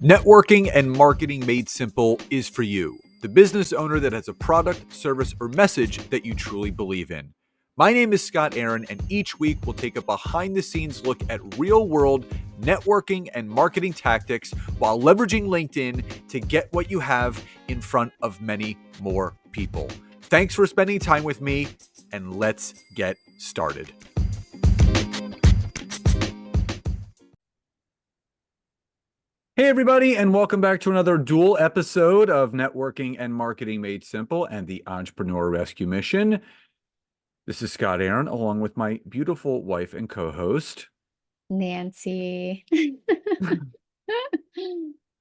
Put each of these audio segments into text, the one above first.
Networking and marketing made simple is for you, the business owner that has a product, service, or message that you truly believe in. My name is Scott Aaron, and each week we'll take a behind the scenes look at real world networking and marketing tactics while leveraging LinkedIn to get what you have in front of many more people. Thanks for spending time with me, and let's get started. Hey, everybody, and welcome back to another dual episode of Networking and Marketing Made Simple and the Entrepreneur Rescue Mission. This is Scott Aaron, along with my beautiful wife and co-host, Nancy. It's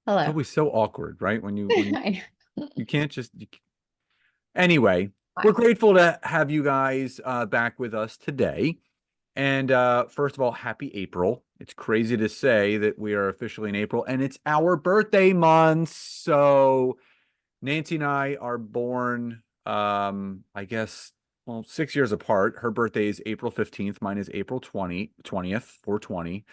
Hello. always so awkward, right? When you I you can't just anyway, we're know. grateful to have you guys back with us today. And first of all, happy April. It's crazy to say that we are officially in April, and it's our birthday month. So Nancy and I are born, I guess, well, 6 years apart. Her birthday is April 15th. Mine is April 20th, 420.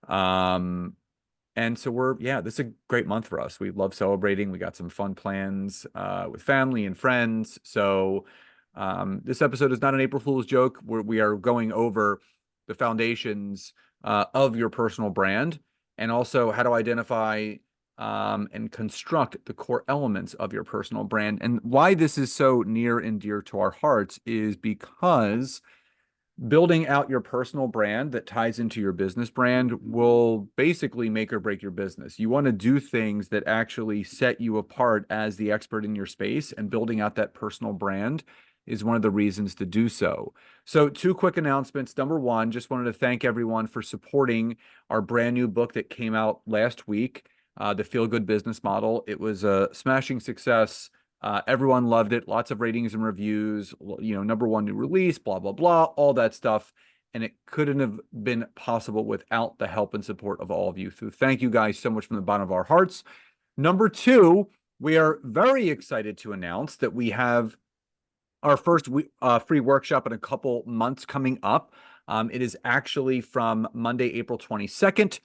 And so this is a great month for us. We love celebrating. We got some fun plans with family and friends. So this episode is not an April Fool's joke. We are going over the foundations of your personal brand and also how to identify and construct the core elements of your personal brand. And why this is so near and dear to our hearts is because building out your personal brand that ties into your business brand will basically make or break your business. You want to do things that actually set you apart as the expert in your space, and building out that personal brand is one of the reasons to do so. So, two quick announcements. Number one, just wanted to thank everyone for supporting our brand new book that came out last week, The Feel Good Business Model. It was a smashing success. Everyone loved it. Lots of ratings and reviews, number one new release, blah, blah, blah, all that stuff. And it couldn't have been possible without the help and support of all of you. So thank you guys so much from the bottom of our hearts. Number two, we are very excited to announce that we have our first free workshop in a couple months coming up. It is actually from Monday, April 22nd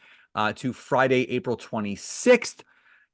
to Friday, April 26th.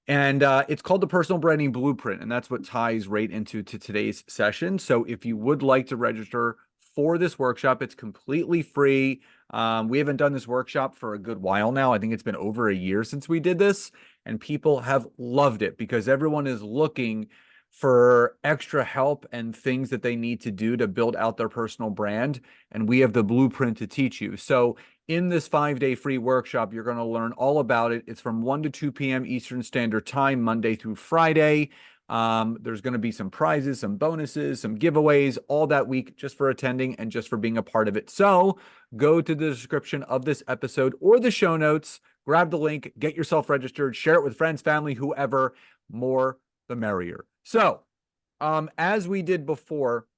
And it's called the Personal Branding Blueprint, and that's what ties right into today's session. So if you would like to register for this workshop, it's completely free. We haven't done this workshop for a good while now. I think it's been over a year since we did this, and people have loved it because everyone is looking for extra help and things that they need to do to build out their personal brand. And we have the blueprint to teach you. So in this 5-day free workshop, you're going to learn all about it. It's from 1 to 2 p.m. Eastern Standard Time, Monday through Friday. There's going to be some prizes, some bonuses, some giveaways all that week just for attending and just for being a part of it. So go to the description of this episode or the show notes, grab the link, get yourself registered, share it with friends, family, whoever. More the merrier. So as we did before,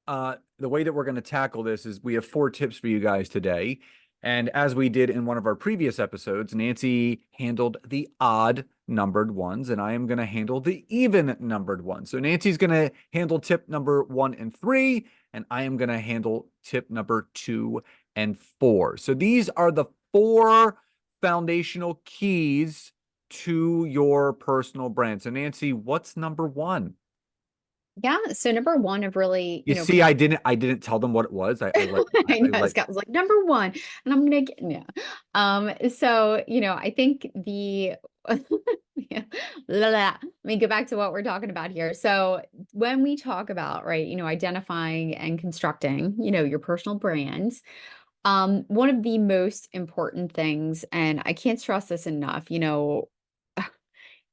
the way that we're going to tackle this is we have 4 tips for you guys today. And as we did in one of our previous episodes, Nancy handled the odd numbered ones, and I am going to handle the even numbered ones. So Nancy's going to handle tip number 1 and 3, and I am going to handle tip number 2 and 4. So these are the 4 foundational keys to your personal brand. So Nancy, what's number 1? Yeah. So number one of really, You see, I didn't tell them what it was. I I know Scott was like number one, and I'm gonna get yeah. So I think the yeah, let me go back to what we're talking about here. So when we talk about right, identifying and constructing, your personal brands, one of the most important things, and I can't stress this enough,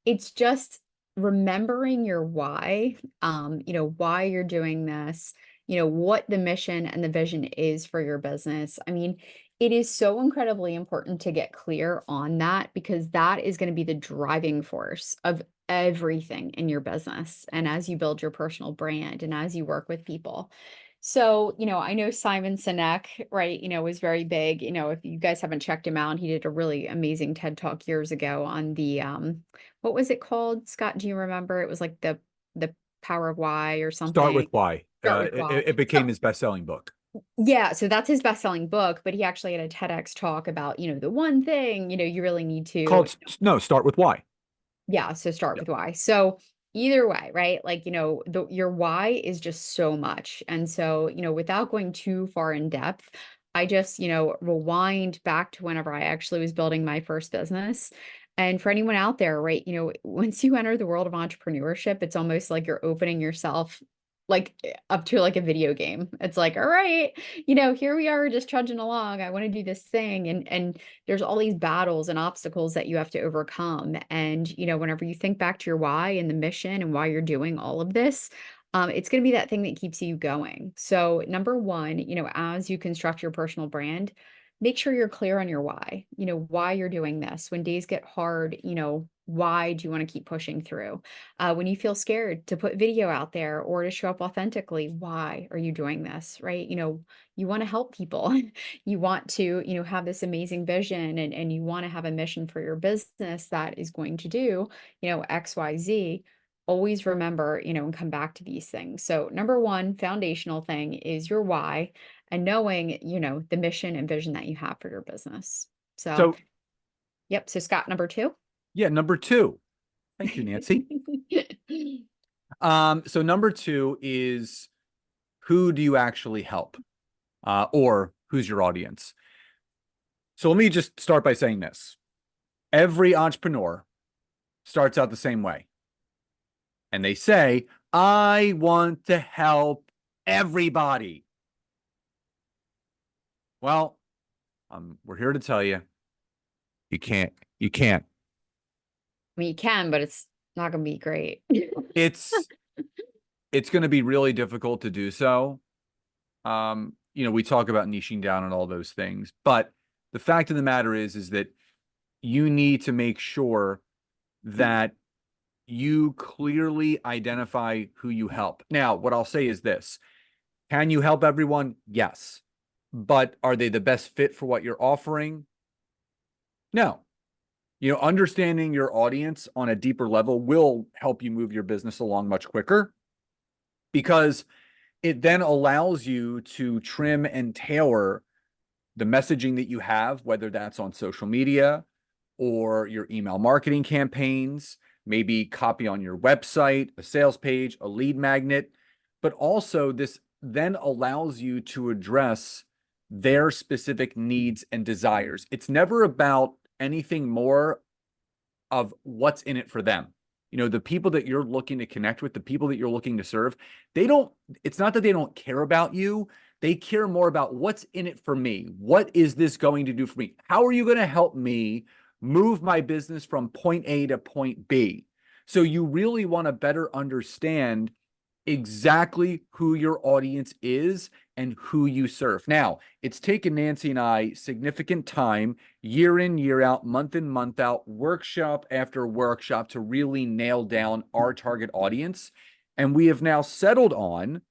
it's just remembering your why, why you're doing this, what the mission and the vision is for your business. I mean, it is so incredibly important to get clear on that because that is going to be the driving force of everything in your business and as you build your personal brand and as you work with people. So, I know Simon Sinek, right, was very big. If you guys haven't checked him out, he did a really amazing TED Talk years ago on the what was it called? Scott, do you remember? It was like the power of why or Start with something. why. Start with why. It became his best-selling book. Yeah, so that's his best-selling book, but he actually had a TEDx talk about, the one thing, you really need to. Called no, start with why. Yeah, so start Yeah. with why. So either way, right? Like, your why is just so much. And so, without going too far in depth, I just, rewind back to whenever I actually was building my first business. And for anyone out there, right, once you enter the world of entrepreneurship, it's almost like you're opening yourself like up to like a video game. It's like, all right, here we are just trudging along. I want to do this thing. And there's all these battles and obstacles that you have to overcome. And, whenever you think back to your why and the mission and why you're doing all of this, it's going to be that thing that keeps you going. So, number one, as you construct your personal brand, make sure you're clear on your why you're doing this. When days get hard, why do you want to keep pushing through? When you feel scared to put video out there or to show up authentically, why are you doing this? Right? You want to help people. You want to, have this amazing vision and you want to have a mission for your business that is going to do, XYZ. Always remember, and come back to these things. So, number one, foundational thing is your why and knowing, the mission and vision that you have for your business. So, So yep. So, Scott, number two. yeah, number two. Thank you, Nancy. So number two is, who do you actually help? Or who's your audience? So let me just start by saying this. Every entrepreneur starts out the same way. And they say, I want to help everybody. Well, we're here to tell you, you can't. You can't. I mean, you can, but it's not going to be great. It's going to be really difficult to do so. We talk about niching down and all those things, but the fact of the matter is that you need to make sure that you clearly identify who you help. Now, what I'll say is this: can you help everyone? Yes. But are they the best fit for what you're offering? No. Understanding your audience on a deeper level will help you move your business along much quicker, because it then allows you to trim and tailor the messaging that you have, whether that's on social media or your email marketing campaigns, maybe copy on your website, a sales page, a lead magnet. But also, this then allows you to address their specific needs and desires. It's never about anything more of what's in it for them. The people that you're looking to connect with, the people that you're looking to serve, it's not that they don't care about you. They care more about what's in it for me. What is this going to do for me? How are you going to help me move my business from point A to point B? So you really want to better understand exactly who your audience is and who you serve. Now, it's taken Nancy and I significant time, year in, year out, month in, month out, workshop after workshop, to really nail down our target audience. And we have now settled on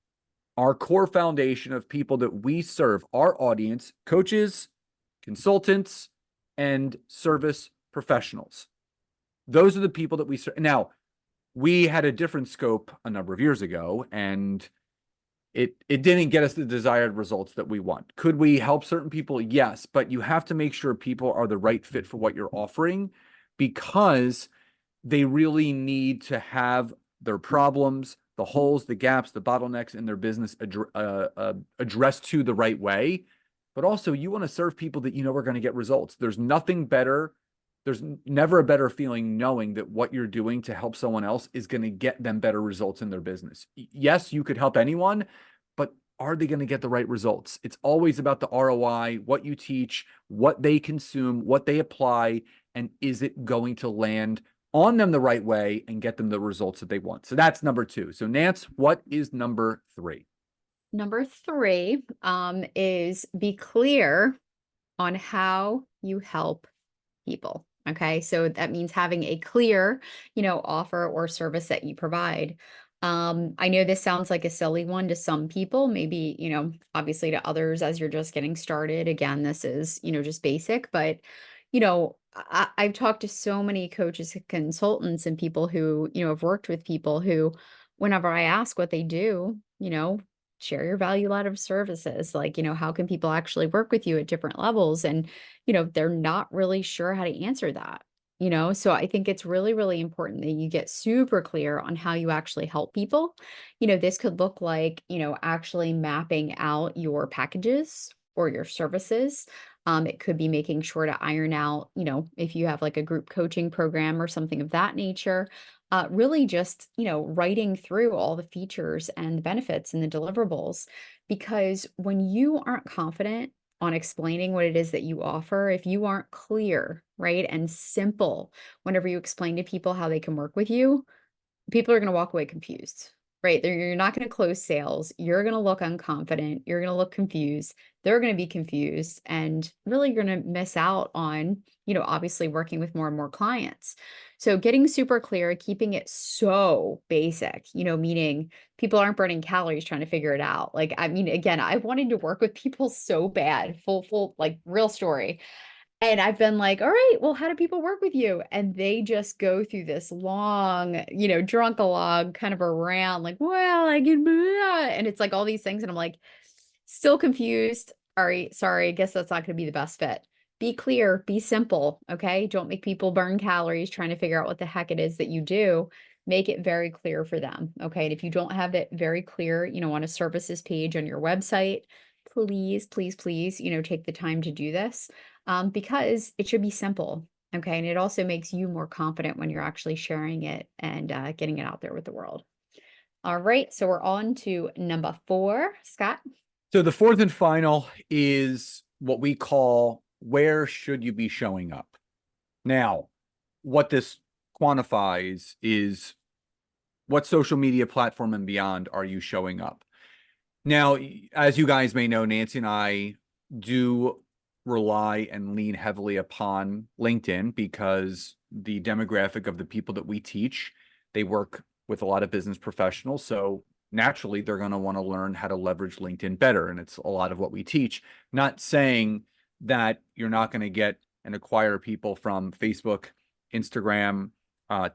our core foundation of people that we serve, our audience: coaches, consultants, and service professionals. Those are the people that we serve. Now, we had a different scope a number of years ago, and it didn't get us the desired results that we want. Could we help certain people? Yes, but you have to make sure people are the right fit for what you're offering, because they really need to have their problems, the holes, the gaps, the bottlenecks in their business addressed to the right way. But also, you want to serve people that are going to get results. There's nothing better. There's never a better feeling knowing that what you're doing to help someone else is going to get them better results in their business. Yes, you could help anyone, but are they going to get the right results? It's always about the ROI, what you teach, what they consume, what they apply, and is it going to land on them the right way and get them the results that they want? So that's number two. So Nance, what is number three? Number three, is be clear on how you help people. Okay. So that means having a clear, offer or service that you provide. I know this sounds like a silly one to some people, maybe, obviously to others as you're just getting started. Again, this is, just basic, but, I've talked to so many coaches, consultants, and people who, have worked with people who, whenever I ask what they do, share your value ladder services. Like, how can people actually work with you at different levels? And, they're not really sure how to answer that. So I think it's really, really important that you get super clear on how you actually help people. This could look like, actually mapping out your packages or your services. It could be making sure to iron out, if you have like a group coaching program or something of that nature, really just, writing through all the features and the benefits and the deliverables. Because when you aren't confident on explaining what it is that you offer, if you aren't clear, right, and simple whenever you explain to people how they can work with you, people are going to walk away confused, right? You're not going to close sales. You're going to look unconfident. You're going to look confused. They're going to be confused. And really, you're going to miss out on, obviously working with more and more clients. So getting super clear, keeping it so basic, meaning people aren't burning calories trying to figure it out. Like, I mean, again, I wanted to work with people so bad, full, like real story. And I've been like, "All right, well, how do people work with you?" And they just go through this long, drunk-a-log kind of a rant, like, "Well, I get blah," and it's like all these things, and I'm like, still confused. All right, sorry, I guess that's not gonna be the best fit. Be clear, be simple, okay? Don't make people burn calories trying to figure out what the heck it is that you do. Make it very clear for them, okay? And if you don't have it very clear, on a services page on your website, please, please, please, take the time to do this, because it should be simple. Okay. And it also makes you more confident when you're actually sharing it and getting it out there with the world. All right. So we're on to number 4, Scott. So the fourth and final is what we call, where should you be showing up? Now, what this quantifies is, what social media platform and beyond are you showing up? Now, as you guys may know, Nancy and I do rely and lean heavily upon LinkedIn because the demographic of the people that we teach, they work with a lot of business professionals. So naturally, they're going to want to learn how to leverage LinkedIn better. And it's a lot of what we teach. Not saying that you're not going to get and acquire people from Facebook, Instagram,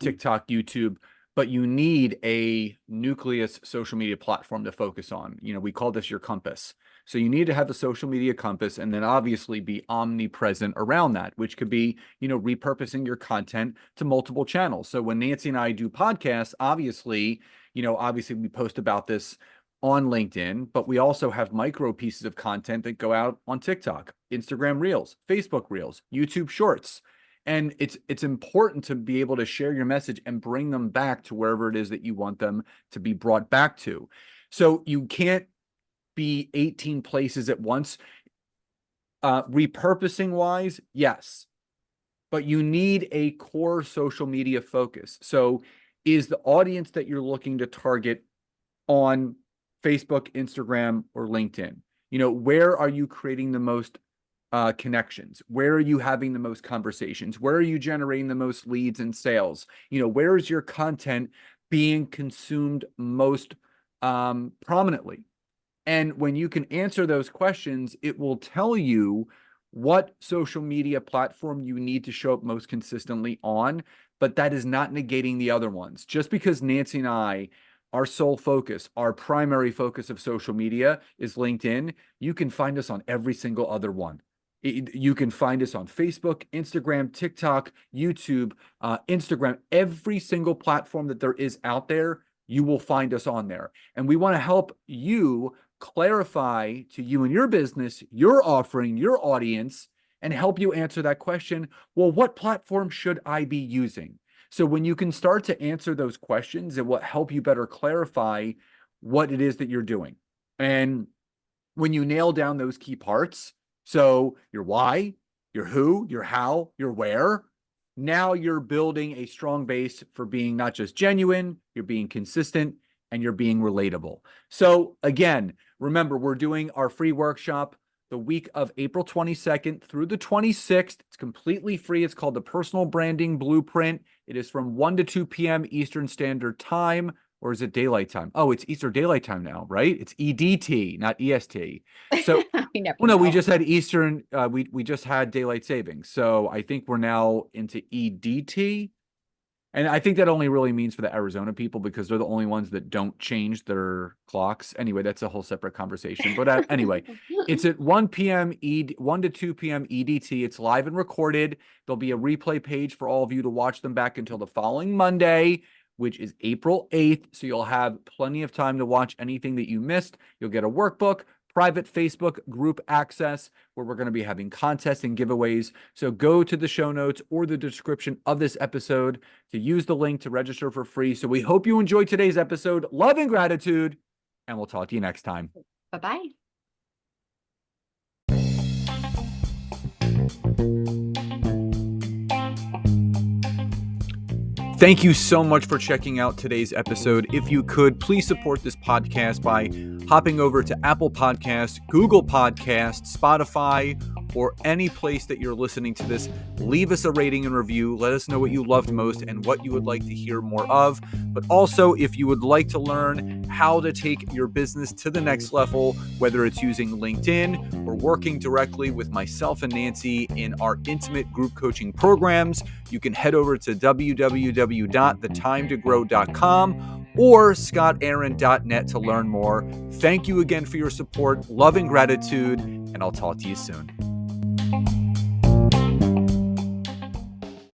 TikTok, YouTube, but you need a nucleus social media platform to focus on. We call this your compass. So you need to have a social media compass, and then obviously be omnipresent around that, which could be, repurposing your content to multiple channels. So when Nancy and I do podcasts, obviously we post about this on LinkedIn, but we also have micro pieces of content that go out on TikTok, Instagram Reels, Facebook Reels, YouTube Shorts. And it's important to be able to share your message and bring them back to wherever it is that you want them to be brought back to. So you can't be 18 places at once. Repurposing wise, yes, but you need a core social media focus. So is the audience that you're looking to target on Facebook, Instagram, or LinkedIn? Where are you creating the most connections? Where are you having the most conversations? Where are you generating the most leads and sales? Where is your content being consumed most prominently? And when you can answer those questions, it will tell you what social media platform you need to show up most consistently on, but that is not negating the other ones. Just because Nancy and I, our sole focus, our primary focus of social media is LinkedIn, you can find us on every single other one. You can find us on Facebook, Instagram, TikTok, YouTube, Instagram, every single platform that there is out there, you will find us on there. And we want to help you clarify to you and your business, your offering, your audience, and help you answer that question. Well, what platform should I be using? So when you can start to answer those questions, it will help you better clarify what it is that you're doing. And when you nail down those key parts, so your why, your who, your how, your where, now you're building a strong base for being not just genuine, you're being consistent, and you're being relatable. So again, remember, we're doing our free workshop the week of April 22nd through the 26th. It's completely free. It's called the Personal Branding Blueprint. It is from 1 to 2 p.m. Eastern Standard Time. Or is it daylight time? Oh, it's Eastern Daylight Time now, right? It's EDT, not EST. So, We never well, no, we know. just had Eastern. We just had daylight savings. So I think we're now into EDT. And I think that only really means for the Arizona people because they're the only ones that don't change their clocks. Anyway, that's a whole separate conversation. But anyway, it's at 1 p.m. 1 to 2 p.m. EDT. It's live and recorded. There'll be a replay page for all of you to watch them back until the following Monday, which is April 8th. So you'll have plenty of time to watch anything that you missed. You'll get a workbook, private Facebook group access where we're going to be having contests and giveaways. So go to the show notes or the description of this episode to use the link to register for free. So we hope you enjoyed today's episode. Love and gratitude, and we'll talk to you next time. Bye-bye. Thank you so much for checking out today's episode. If you could, please support this podcast by hopping over to Apple Podcasts, Google Podcasts, Spotify, or any place that you're listening to this. Leave us a rating and review. Let us know what you loved most and what you would like to hear more of. But also, if you would like to learn how to take your business to the next level, whether it's using LinkedIn or working directly with myself and Nancy in our intimate group coaching programs, you can head over to www.thetimetogrow.com or scottaaron.net to learn more. Thank you again for your support, love and gratitude, and I'll talk to you soon.